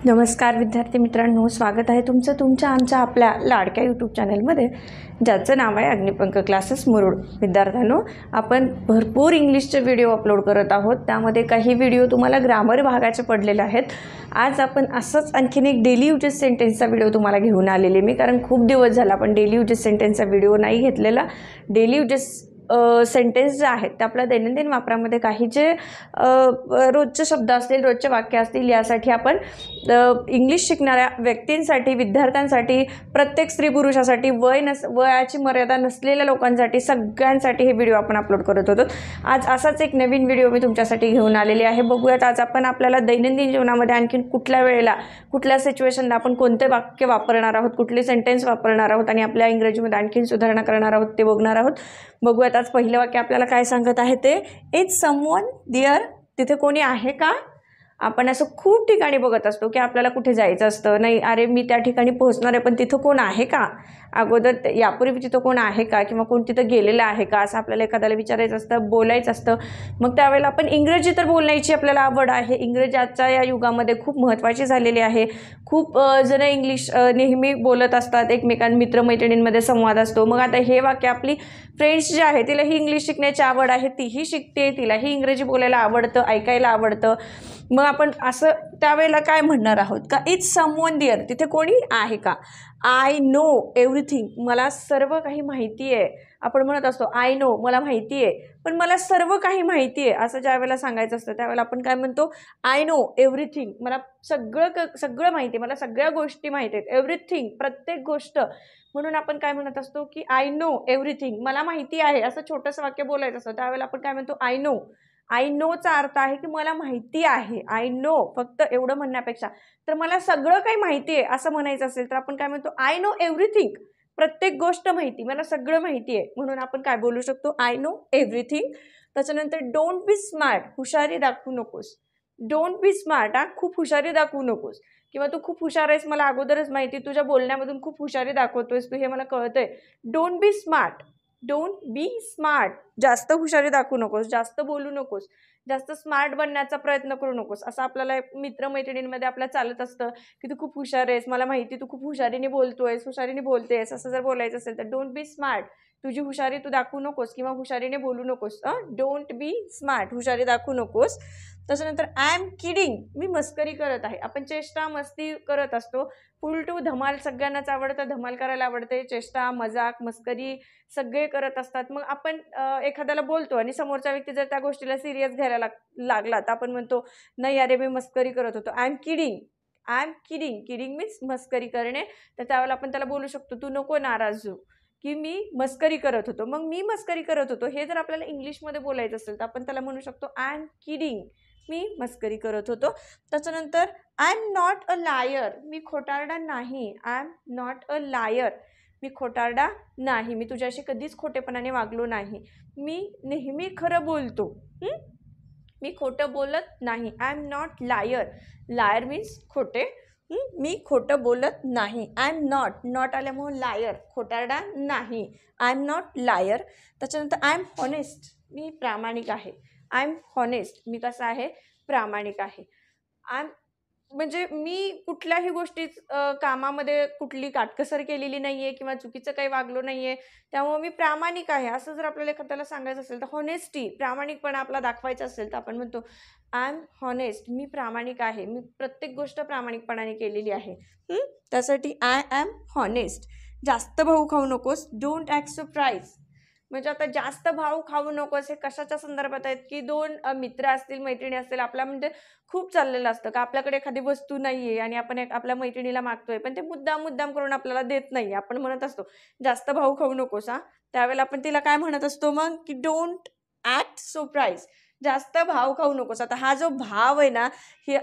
नमस्कार विद्यार्थी मित्रांनो, स्वागत आहे तुमचं तुमच्या आमच्या आपल्या लाडक्या यूट्यूब चॅनलमध्ये, ज्याचं नाव आहे अग्निपंख क्लासेस मुरुड. विद्यार्थ्यांनो, आपण भरपूर इंग्लिशचे व्हिडिओ अपलोड करत आहोत. त्यामध्ये काही व्हिडिओ तुम्हाला ग्रामर भागाचे पडलेले आहेत. आज आपण असंच आणखीन एक डेली युजेस सेंटेन्सचा व्हिडिओ तुम्हाला घेऊन आलेले मी, कारण खूप दिवस झाला आपण डेली युजेस सेंटेन्सचा व्हिडिओ नाही घेतलेला. डेली युजेस सेंटेन्स जे आहेत ते आपल्या दैनंदिन वापरामध्ये काही जे रोजचे शब्द असतील, रोजचे वाक्य असतील, यासाठी आपण इंग्लिश शिकणाऱ्या व्यक्तींसाठी, विद्यार्थ्यांसाठी, प्रत्येक स्त्री पुरुषासाठी, वयाची मर्यादा नसलेल्या लोकांसाठी, सगळ्यांसाठी हे व्हिडिओ आपण अपलोड करत होतो. आज असाच एक नवीन व्हिडिओ मी तुमच्यासाठी घेऊन आलेली आहे. बघूयात आज आपण आपल्याला दैनंदिन जीवनामध्ये आणखीन कुठल्या वेळेला, कुठल्या सिच्युएशनला आपण कोणते वाक्य वापरणार आहोत, कुठले सेंटेन्स वापरणार आहोत आणि आपल्या इंग्रजीमध्ये आणखीन सुधारणा करणार आहोत ते बघणार आहोत. बघूयात आज पहिलं वाक्य आपल्याला काय सांगत आहे ते. Is someone there? तिथे कोणी आहे का? आपण असं खूप ठिकाणी बघत असतो की आपल्याला कुठे जायचं असतं, नाही अरे मी त्या ठिकाणी पोहोचणार आहे पण तिथं कोण आहे का, अगोदर यापूर्वी तिथं कोण आहे का, किंवा कोण तिथं गेलेलं आहे का, असं आपल्याला एखाद्याला विचारायचं असतं, बोलायचं असतं. मग त्यावेळेला आपण इंग्रजी तर बोलण्याची आपल्याला आवड आहे. इंग्रजी आजच्या या युगामध्ये खूप महत्त्वाची झालेली आहे. खूप जण इंग्लिश नेहमी बोलत असतात, मित्रमैत्रिणींमध्ये संवाद असतो. मग आता हे वाक्य आपली फ्रेंड्स जे आहे तिलाही इंग्लिश शिकण्याची आवड आहे, तीही शिकते, तिलाही इंग्रजी बोलायला आवडतं, ऐकायला आवडतं. मग आपण असं त्यावेळेला काय म्हणणार आहोत का, इज समवन देअर? तिथे कोणी आहे का? आय नो एव्हरीथिंग, मला सर्व काही माहिती आहे. आपण म्हणत असतो आय नो, मला माहिती आहे, पण मला सर्व काही माहिती आहे असं ज्या वेळेला सांगायचं असतं त्यावेळेला आपण काय म्हणतो, आय नो एव्हरीथिंग, मला सगळं माहिती आहे, मला सगळ्या गोष्टी माहिती आहेत. एव्हरीथिंग, प्रत्येक गोष्ट. म्हणून आपण काय म्हणत असतो की आय नो एव्हरीथिंग, मला माहिती आहे, असं छोटंसं वाक्य बोलायचं असतं. त्यावेळेला आपण काय म्हणतो, आय नो. आय नोचा अर्थ आहे की मला माहिती आहे. आय नो फक्त एवढं म्हणण्यापेक्षा, तर मला सगळं काही माहिती आहे असं म्हणायचं असेल तर आपण काय म्हणतो, आय नो एव्हरीथिंग, प्रत्येक गोष्ट माहिती, मला सगळं माहिती आहे. म्हणून आपण काय बोलू शकतो, आय नो एव्हरीथिंग. त्याच्यानंतर डोंट बी स्मार्ट, हुशारी दाखवू नकोस. डोंट बी स्मार्ट, खूप हुशारी दाखवू नकोस, किंवा तू खूप हुशार आहेस मला अगोदरच माहिती, तुझ्या बोलण्यामधून खूप हुशारी दाखवतोयस तू, हे मला कळतंय. Don't be smart. Don't be smart, जास्त हुशारी दाखवू नकोस, जास्त बोलू नकोस, जास्त स्मार्ट बनण्याचा प्रयत्न करू नकोस. असं आपल्याला मित्रमैत्रिणींमध्ये आपल्या चालत असतं की तू खूप हुशार आहेस, मला माहिती, तू खूप हुशारीने बोलतोयस, हुशारीने बोलतेस, असं जर बोलायचं असेल तर डोंट बी स्मार्ट, तुझी हुशारी तू दाखवू नकोस किंवा हुशारीने बोलू नकोस. डोंट बी स्मार्ट, हुशारी दाखवू नकोस. त्याच्यानंतर आय एम किडिंग, मी मस्करी करत आहे. आपण चेष्टा मस्ती करत असतो. फुल टू धमाल सगळ्यांनाच आवडतं, धमाल करायला आवडते. चेष्टा, मजाक, मस्करी सगळे करत असतात. मग आपण एखाद्याला बोलतो आणि समोरचा व्यक्ती जर त्या गोष्टीला सिरियस घ्यायला लागला तर आपण म्हणतो, नाही अरे मी मस्करी करत होतो. I am kidding. I am kidding. Kidding means मस्करी करणे. तर त्यावेळेला आपण त्याला बोलू शकतो, तू नको नाराज होऊ, की मी मस्करी करत होतो. मग मी मस्करी करत होतो हे जर आपल्याला इंग्लिशमध्ये बोलायचं असेल तर आपण त्याला म्हणू शकतो, आय एम किडिंग, मी मस्करी करत होतो. त्याच्यानंतर I am not a liar, मी खोटारडा नाही. I am not a liar, मी खोटारडा नाही, मी तुझ्याशी कधीच खोटेपणाने वागलो नाही, मी नेहमी खरं बोलतो. मी खोटं बोलत नाही. आय एम नॉट लायर. लायर मीन्स खोटे. मी खोटं बोलत नाही. आय एम नॉट आल्यामुळे लायर, खोटारडा नाही. आय एम नॉट लायर. त्याच्यानंतर आय एम हॉनेस्ट, मी प्रामाणिक आहे. आय एम हॉनेस्ट, मी कसं आहे, प्रामाणिक आहे. आय म्हणजे मी कुठल्याही गोष्टीत कामामध्ये कुठली काटकसर केलेली नाही आहे किंवा चुकीचं काही वागलो नाही आहे, त्यामुळे मी प्रामाणिक आहे असं जर आपल्याला एखाद्याला सांगायचं असेल तर हॉनेस्टी, प्रामाणिकपणा आपला दाखवायचा असेल तर आपण म्हणतो आय एम हॉनेस्ट, मी प्रामाणिक आहे, मी प्रत्येक गोष्ट प्रामाणिकपणाने केलेली आहे. त्यासाठी आय एम हॉनेस्ट. जास्त भाऊ खाऊ नकोस. डोंट ॲक्ट सरप्राईज, म्हणजे आता जास्त भाव खाऊ नकोस हे कशाच्या संदर्भात आहेत की दोन मित्र असतील, मैत्रिणी असतील, आपल्या म्हणजे खूप चाललेलं असतं का आपल्याकडे एखादी वस्तू नाही आहे आणि आपण आपल्या मैत्रिणीला मागतोय पण ते मुद्दाम करून आपल्याला देत नाही. आपण म्हणत असतो जास्त भाव खाऊ नकोस. त्यावेळेला आपण तिला काय म्हणत असतो मग, की डोंट ॲक्ट सरप्राईज, जास्त भाव खाऊ नकोस. आता हा जो भाव आहे ना,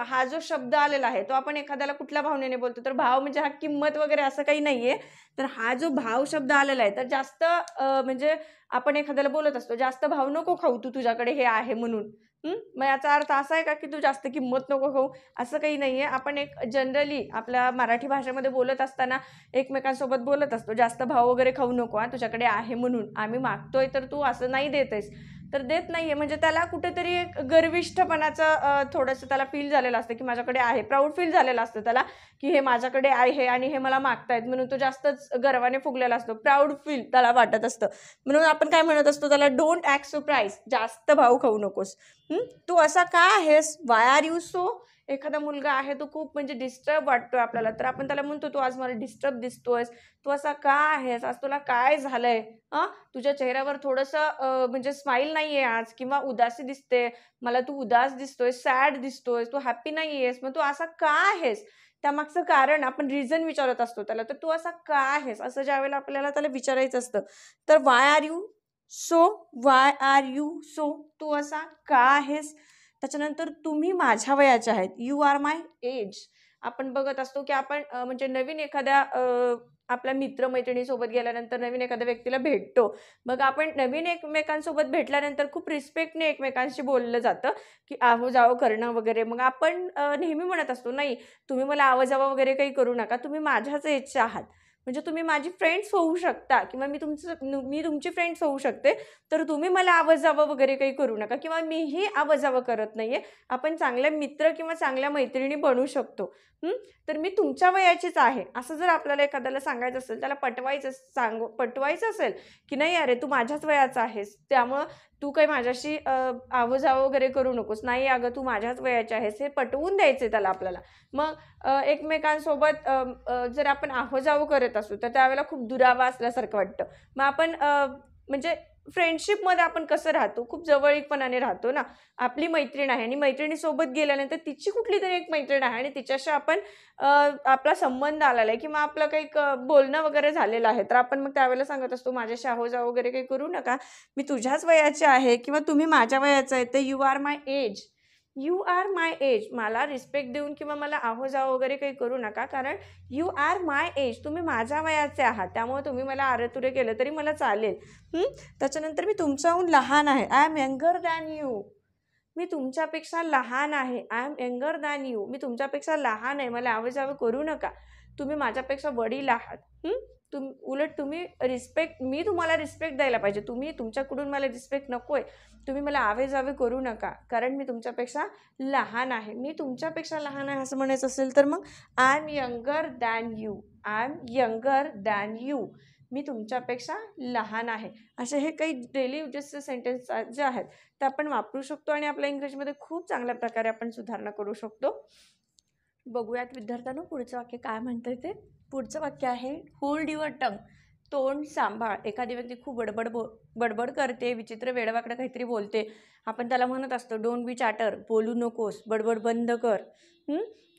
हा जो शब्द आलेला आहे तो आपण एखाद्याला कुठल्या भावनेने बोलतो, तर भाव म्हणजे हा किंमत वगैरे असं काही नाहीये. तर हा जो भाव शब्द आलेला आहे तर जास्त म्हणजे आपण एखाद्याला बोलत असतो, जास्त भाव नको खाऊ तू, तुझ्याकडे हे आहे म्हणून. मग याचा अर्थ असा आहे का की तू जास्त किंमत नको खाऊ? असं काही नाहीये. आपण एक जनरली आपल्या मराठी भाषेमध्ये बोलत असताना एकमेकांसोबत बोलत असतो, जास्त भाव वगैरे खाऊ नको हां, तुझ्याकडे आहे म्हणून. आम्ही मागतोय तर तू असं नाही देत आहेस. तर देत नाहीये म्हणजे त्याला कुठेतरी एक गर्विष्ठपणाचं थोडंसं त्याला फील झालेलं असतं की माझ्याकडे आहे. प्राऊड फील झालेलं असतं त्याला की हे माझ्याकडे आहे आणि हे मला मागतायत म्हणून तो जास्तच गर्वाने फुगलेला असतो. प्राऊड फील त्याला वाटत असतं. म्हणून आपण काय म्हणत असतो त्याला, डोंट ॲक्ट सरप्राईज, जास्त भाव खाऊ नकोस. तू असा का आहेस? Why are you so? एखादा मुलगा आहे तो खूप म्हणजे डिस्टर्ब वाटतोय आपल्याला, तर आपण त्याला म्हणतो तू आज मला डिस्टर्ब दिसतोयस, तू असा का आहेस, आज तुला काय झालंय? तुझ्या चेहऱ्यावर थोडंसं म्हणजे स्माईल नाहीये आज, किंवा उदासी दिसते, मला तू उदास दिसतोय, सॅड दिसतोयस, तू हॅपी नाहीयेस, मग तू असा का आहेस? त्यामागचं कारण आपण रिझन विचारत असतो त्याला, तर तू असा का आहेस असं ज्यावेळेला आपल्याला त्याला विचारायचं असतं, तर why are you so, why are you so, तू असा का आहेस? त्याच्यानंतर तुम्ही माझ्या वयाचे आहेत, यू आर माय एज. आपण बघत असतो की आपण म्हणजे नवीन एखाद्या आपल्या मित्रमैत्रिणीसोबत गेल्यानंतर नवीन एखाद्या व्यक्तीला भेटतो. मग आपण नवीन एकमेकांसोबत भेटल्यानंतर खूप रिस्पेक्टने एकमेकांशी बोललं जातं की आहो-जावं करणं वगैरे. मग आपण नेहमी म्हणत असतो, नाही तुम्ही मला आव-जावं वगैरे काही करू नका, तुम्ही माझ्याच एजचे आहात. म्हणजे तुम्ही माझी फ्रेंड्स होऊ शकता किंवा मी तुमची फ्रेंड्स होऊ शकते, तर तुम्ही मला आव-जावं वगैरे काही करू नका किंवा मीही आव-जावं करत नाहीये. आपण चांगले मित्र किंवा चांगल्या मैत्रिणी बनू शकतो. तर मी तुमच्या वयाचीच आहे, असं जर आपल्याला एखाद्याला सांगायचं असेल, त्याला पटवायचं असेल की नाही अरे तू माझ्याच वयाचा आहेस, त्यामुळं तू काही माझ्याशी आव-जावं वगैरे करू नकोस. नाही अगं तू माझ्याच वयाची आहेस, हे पटवून द्यायचे त्याला आपल्याला. मग एकमेकांसोबत जर आपण आहो-जावं करत असू, तर त्यावेळेला खूप दुरावा असल्यासारखं वाटतं. मग आपण म्हणजे फ्रेंडशिपमध्ये आपण कसं राहतो, खूप जवळीकपणाने राहतो ना. आपली मैत्रीण आहे आणि मैत्रिणीसोबत गेल्यानंतर तिची कुठलीतरी एक मैत्रीण आहे आणि तिच्याशी आपण आपला संबंध आलेला आहे किंवा आपलं काही बोलणं वगैरे झालेलं आहे, तर आपण मग त्यावेळेला सांगत असतो माझ्याशी आहो-जावं वगैरे काही करू नका, मी तुझ्याच वयाची आहे किंवा तुम्ही माझ्या वयाचं आहे, तर you are my age. You are my age. मला रिस्पेक्ट देऊन किंवा मला आहो-जावं वगैरे काही करू नका, कारण यू आर माय एज. तुम्ही माझ्या वयाचे आहात, त्यामुळे तुम्ही मला आरे-तुरे केलं तरी मला चालेल. त्याच्यानंतर मी तुमच्याहून लहान आहे, I am younger than you. मी तुमच्यापेक्षा लहान आहे, I am younger than you. मी तुमच्यापेक्षा लहान आहे, मला आवे-जावे करू नका. तुम्ही माझ्यापेक्षा वडील आहात. उलट तुम्ही मी तुम्हाला रिस्पेक्ट द्यायला पाहिजे. तुमच्याकडून मला रिस्पेक्ट नको आहे. तुम्ही मला आवे-जावे करू नका, कारण मी तुमच्यापेक्षा लहान आहे. मी तुमच्यापेक्षा लहान आहे असं म्हणायचं असेल तर मग I am younger than you. I am younger than you. मी तुमच्यापेक्षा लहान आहे. असे हे काही डेली युजेसचे सेंटेन्स जे आहेत ते आपण वापरू शकतो आणि आपल्या इंग्रजीमध्ये खूप चांगल्या प्रकारे आपण सुधारणा करू शकतो. बघूयात विद्यार्थ्यांनो पुढचं वाक्य काय म्हणतंय ते. पुढचं वाक्य आहे होल्ड युअर टंग. तोंड सांभाळ. एखादी व्यक्ती खूप बडबड करते, विचित्र वेडवाकडं काहीतरी बोलते, आपण त्याला म्हणत असतो डोंट बी चॅटर, बोलू नकोस, बडबड बंद कर,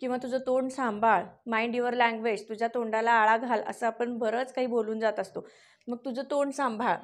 किंवा तुझं तोंड सांभाळ, माइंड युअर लँग्वेज, तुझ्या तोंडाला आळा घाल, असं आपण बरंच काही बोलून जात असतो. मग तुझं तोंड सांभाळ,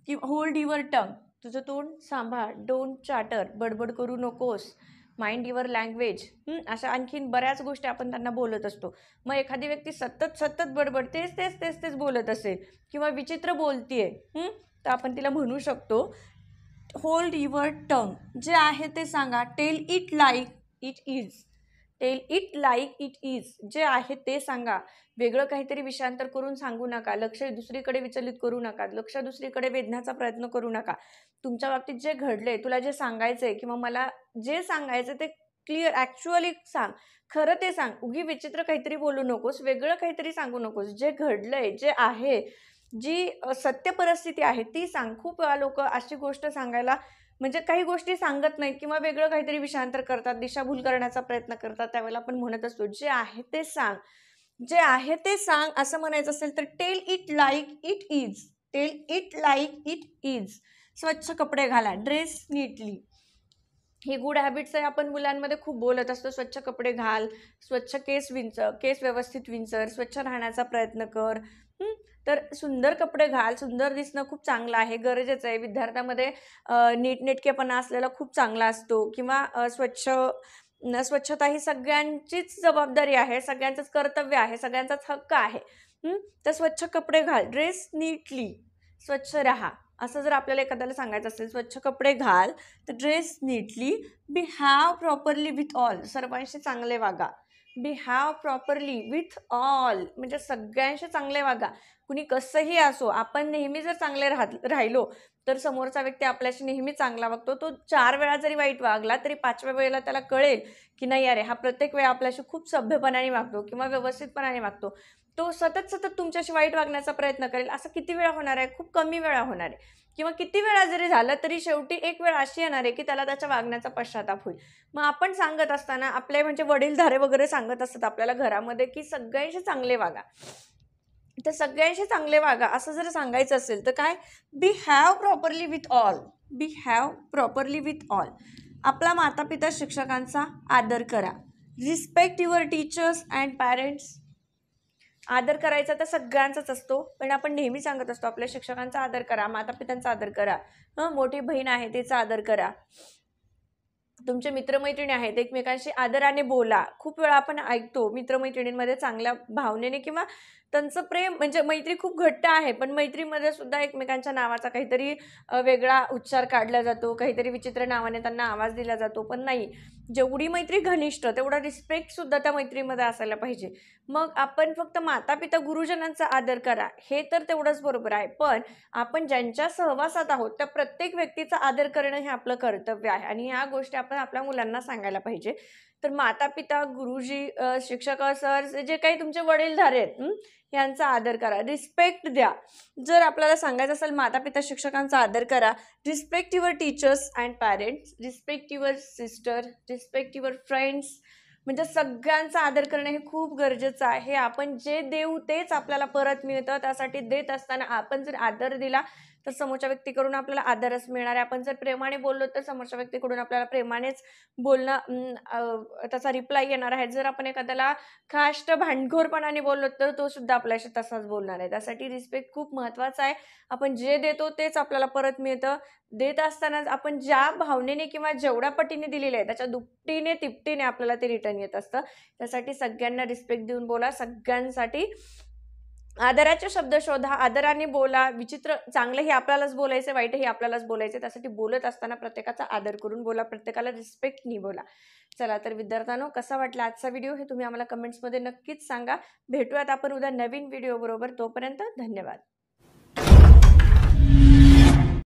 की होल्ड युअर टंग, तुझं तोंड सांभाळ, डोंट चॅटर, बडबड करू नकोस, माइंड युअर लँग्वेज, अशा आणखीन बऱ्याच गोष्टी आपण त्यांना बोलत असतो. मग एखादी व्यक्ती सतत बडबड तेच बोलत असेल किंवा विचित्र बोलतीये, तर आपण तिला म्हणू शकतो होल्ड युअर टंग. जे आहे ते सांगा. Tell it like it is. Tell it like it is. जे आहे ते सांगा. वेगळं काहीतरी विषयांतर करून सांगू नका. लक्ष दुसरीकडे विचलित करू नका. लक्ष दुसरीकडे वेधण्याचा प्रयत्न करू नका. तुमच्या बाबतीत जे घडलंय, तुला जे सांगायचंय किंवा मला जे सांगायचं ते क्लिअर ॲक्च्युअली सांग. खरं ते सांग. उगी विचित्र काहीतरी बोलू नकोस, वेगळं काहीतरी सांगू नकोस. जे घडलंय, जे आहे, जी सत्य परिस्थिती आहे ती सांग. खूप वेळा लोक अशी गोष्ट सांगायला म्हणजे काही गोष्टी सांगत नाहीत किंवा वेगळं काहीतरी विषयांतर करतात, दिशाभूल करण्याचा प्रयत्न करतात. त्यावेळेला आपण म्हणत असतो जे आहे ते सांग. जे आहे ते सांग असं म्हणायचं असेल तर tell it like it is. Tell it like it is. स्वच्छ कपडे घाला. Dress neatly. हे गुड हॅबिट्स आहे, आपण मुलांमध्ये खूप बोलत असतो. स्वच्छ कपडे घाल, स्वच्छ केस व्यवस्थित विंचर, स्वच्छ राहण्याचा प्रयत्न कर. तर सुंदर कपडे घाल. सुंदर दिसणं खूप चांगलं आहे, गरजेचं आहे. विद्यार्थ्यामध्ये नीटनेटकेपणा असलेला खूप चांगला असतो किंवा स्वच्छता ही सगळ्यांचीच जबाबदारी आहे, सगळ्यांचंच कर्तव्य आहे, सगळ्यांचाच हक्क आहे. तर स्वच्छ कपडे घाल. Dress neatly. स्वच्छ राहा. असं जर आपल्याला एखाद्याला सांगायचं असेल स्वच्छ कपडे घाल, तर dress neatly, behave properly with all, सर्वांशी चांगले वागा. बिहेव प्रॉपरली विथ ऑल म्हणजे सगळ्यांशी चांगले वागा. कुणी कसंही असो, आपण नेहमी जर चांगले राहिलो तर समोरचा व्यक्ती आपल्याशी नेहमी चांगला वागतो. तो 4 वेळा जरी वाईट वागला तरी 5व्या वेळेला त्याला कळेल की नाही अरे हा प्रत्येक वेळा आपल्याशी खूप सभ्यपणाने वागतो किंवा व्यवस्थितपणाने वागतो. तो सतत तुमच्याशी वाईट वागण्याचा प्रयत्न करेल. असं किती वेळा होणार आहे? खूप कमी वेळा होणार आहे. किंवा किती वेळा जरी झालं तरी शेवटी एक वेळ अशी येणार आहे की त्याला त्याच्या वागण्याचा पश्चाताप होईल. मग आपण सांगत असताना आपले म्हणजे वडीलधारे वगैरे सांगत असतात आपल्याला घरामध्ये की सगळ्यांशी चांगले वागा. तर सगळ्यांशी चांगले वागा असं जर सांगायचं असेल तर काय, behave properly with all. Behave properly with all. आपला मातापिता शिक्षकांचा आदर करा. Respect your teachers and parents. आदर करायचा तर सगळ्यांचाच असतो, पण आपण नेहमी सांगत असतो आपल्या शिक्षकांचा आदर करा, मातापित्यांचा आदर करा. मोठी बहीण आहे तिचा आदर करा. तुमचे मित्रमैत्रिणी आहेत एकमेकांशी आदराने बोला. खूप वेळा आपण ऐकतो मित्रमैत्रिणींमध्ये चांगल्या भावनेने किंवा त्यांचं प्रेम म्हणजे मैत्री खूप घट्ट आहे, पण मैत्रीमध्ये सुद्धा एकमेकांच्या नावाचा काहीतरी वेगळा उच्चार काढला जातो, काहीतरी विचित्र नावाने त्यांना आवाज दिला जातो. पण नाही, जेवढी मैत्री घनिष्ठ तेवढा रिस्पेक्ट सुद्धा त्या मैत्रीमध्ये असायला पाहिजे. मग आपण फक्त मातापिता गुरुजनांचा आदर करा हे तर तेवढंच बरोबर आहे, पण आपण ज्यांच्या सहवासात आहोत त्या प्रत्येक व्यक्तीचा आदर करणं हे आपलं कर्तव्य आहे आणि ह्या गोष्टी आपण आपल्या मुलांना सांगायला पाहिजे. तर मातापिता, गुरुजी, शिक्षक, सर जे काही तुमचे वडीलधारे आहेत यांचा आदर करा. रिस्पेक्ट द्या. जर आपल्याला सांगायचं असेल मातापिता शिक्षकांचा आदर करा. Respect your teachers and parents. Respect your sister. Respect your friends. म्हणजे सगळ्यांचा आदर करणं हे खूप गरजेचं आहे. आपण जे देऊ तेच आपल्याला परत मिळतं. त्यासाठी देत असताना आपण जर आदर दिला तर समोरच्या व्यक्तीकडून आपल्याला आदरच मिळणार आहे. आपण जर प्रेमाने बोललो तर समोरच्या व्यक्तीकडून आपल्याला प्रेमानेच त्याचा रिप्लाय येणार आहे. जर आपण एखाद्याला काष्ट भांडखोरपणाने बोललो तर तो सुद्धा आपल्याशी तसाच बोलणार आहे. त्यासाठी रिस्पेक्ट खूप महत्त्वाचा आहे. आपण जे देतो तेच आपल्याला परत मिळतं. देत असताना आपण ज्या भावनेने किंवा जेवढ्या पटीने दिलेले आहे त्याच्या दुपटीने तिपटीने आपल्याला ते रिटर्न येत असतं. त्यासाठी सगळ्यांना रिस्पेक्ट देऊन बोला. सगळ्यांसाठी आदराचे शब्द शोधा. आदराने बोला. विचित्र चांगलंही आपल्यालाच बोलायचं, वाईटही आपल्यालाच बोलायचं. त्यासाठी बोलत असताना प्रत्येकाचा आदर करून बोला. प्रत्येकाला रिस्पेक्टनी बोला. चला तर विद्यार्थ्यांनो, कसा वाटला आजचा व्हिडिओ हे तुम्ही आम्हाला कमेंट्समध्ये नक्कीच सांगा. भेटूयात आपण उद्या नवीन व्हिडिओ बरोबर. तोपर्यंत धन्यवाद.